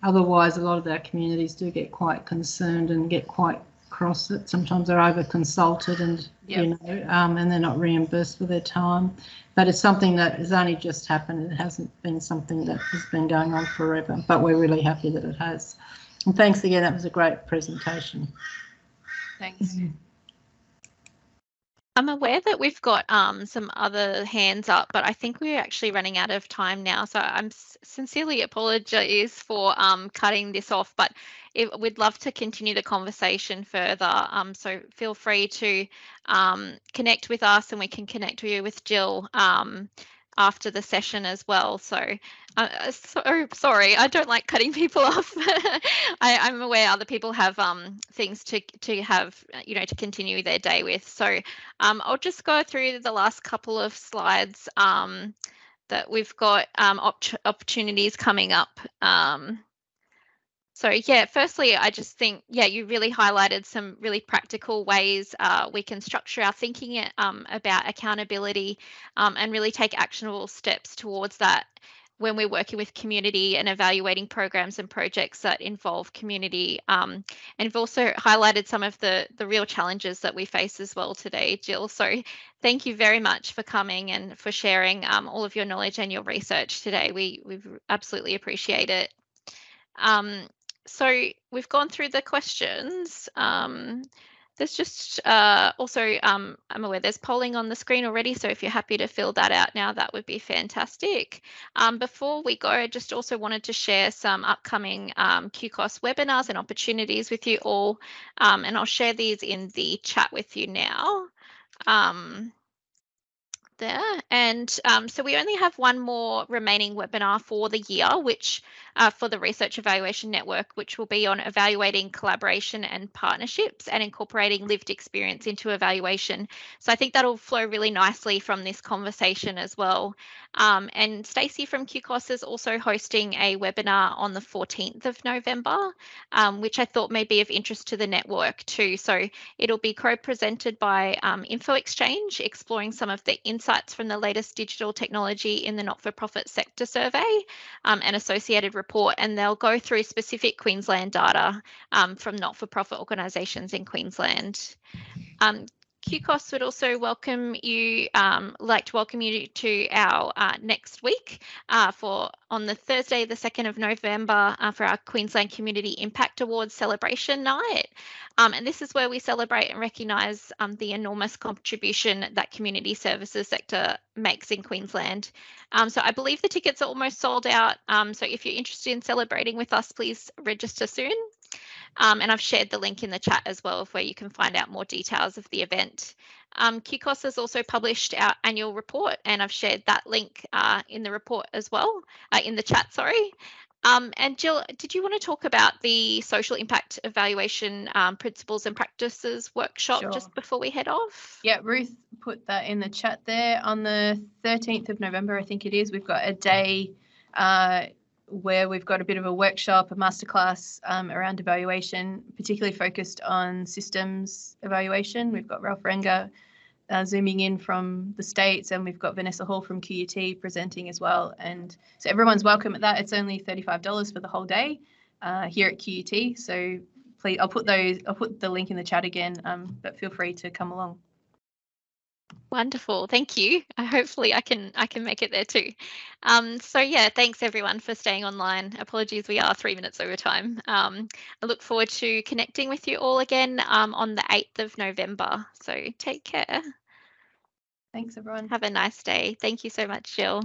otherwise a lot of our communities do get quite concerned and get quite cross that sometimes they're over consulted and and they're not reimbursed for their time. But it's something that has only just happened. It hasn't been something that has been going on forever, but we're really happy that it has. And thanks again, that was a great presentation. Thanks. I'm aware that we've got some other hands up, but I think we're actually running out of time now. So I'm sincerely apologize for cutting this off, but we'd love to continue the conversation further. So feel free to connect with us, and we can connect with Jill after the session as well. So sorry, I don't like cutting people off. I'm aware other people have things to have, to continue their day with. So I'll just go through the last couple of slides that we've got opportunities coming up. So yeah, firstly, I just think, you really highlighted some really practical ways we can structure our thinking about accountability and really take actionable steps towards that when we're working with community and evaluating programs and projects that involve community. And you've also highlighted some of the real challenges that we face as well today, Jill. So thank you very much for coming and for sharing all of your knowledge and your research today. We absolutely appreciate it. So we've gone through the questions. There's just also, I'm aware there's polling on the screen already, so if you're happy to fill that out now, that would be fantastic. Before we go, I just also wanted to share some upcoming QCOS webinars and opportunities with you all, and I'll share these in the chat with you now. There, and so we only have one more remaining webinar for the year, which for the Research Evaluation Network, which will be on evaluating collaboration and partnerships and incorporating lived experience into evaluation. So I think that'll flow really nicely from this conversation as well. And Stacey from QCOS is also hosting a webinar on the 14th of November, which I thought may be of interest to the network too. So it'll be co-presented by Info Exchange, exploring some of the insights from the latest digital technology in the not-for-profit sector survey and associated report, and they'll go through specific Queensland data from not-for-profit organisations in Queensland. QCOS would also welcome you, like to welcome you to our next week on the Thursday, the 2nd of November, for our Queensland Community Impact Awards celebration night. And this is where we celebrate and recognise the enormous contribution that community services sector makes in Queensland. So I believe the tickets are almost sold out. So if you're interested in celebrating with us, please register soon. And I've shared the link in the chat as well, where you can find out more details of the event. QCOS has also published our annual report, and I've shared that link in the report as well, in the chat, sorry. And Jill, did you want to talk about the social impact evaluation principles and practices workshop just before we head off? Yeah, Ruth put that in the chat there. On the 13th of November, I think it is, we've got a day where we've got a bit of a workshop, a masterclass around evaluation, particularly focused on systems evaluation. We've got Ralph Renger zooming in from the States, and we've got Vanessa Hall from QUT presenting as well. And so everyone's welcome at that. It's only $35 for the whole day here at QUT. So please, I'll put the link in the chat again, but feel free to come along. Wonderful, thank you. Hopefully I can make it there too. So yeah, thanks everyone for staying online. Apologies, we are 3 minutes over time. I look forward to connecting with you all again on the 8th of November. So take care. Thanks everyone. Have a nice day. Thank you so much, Jill.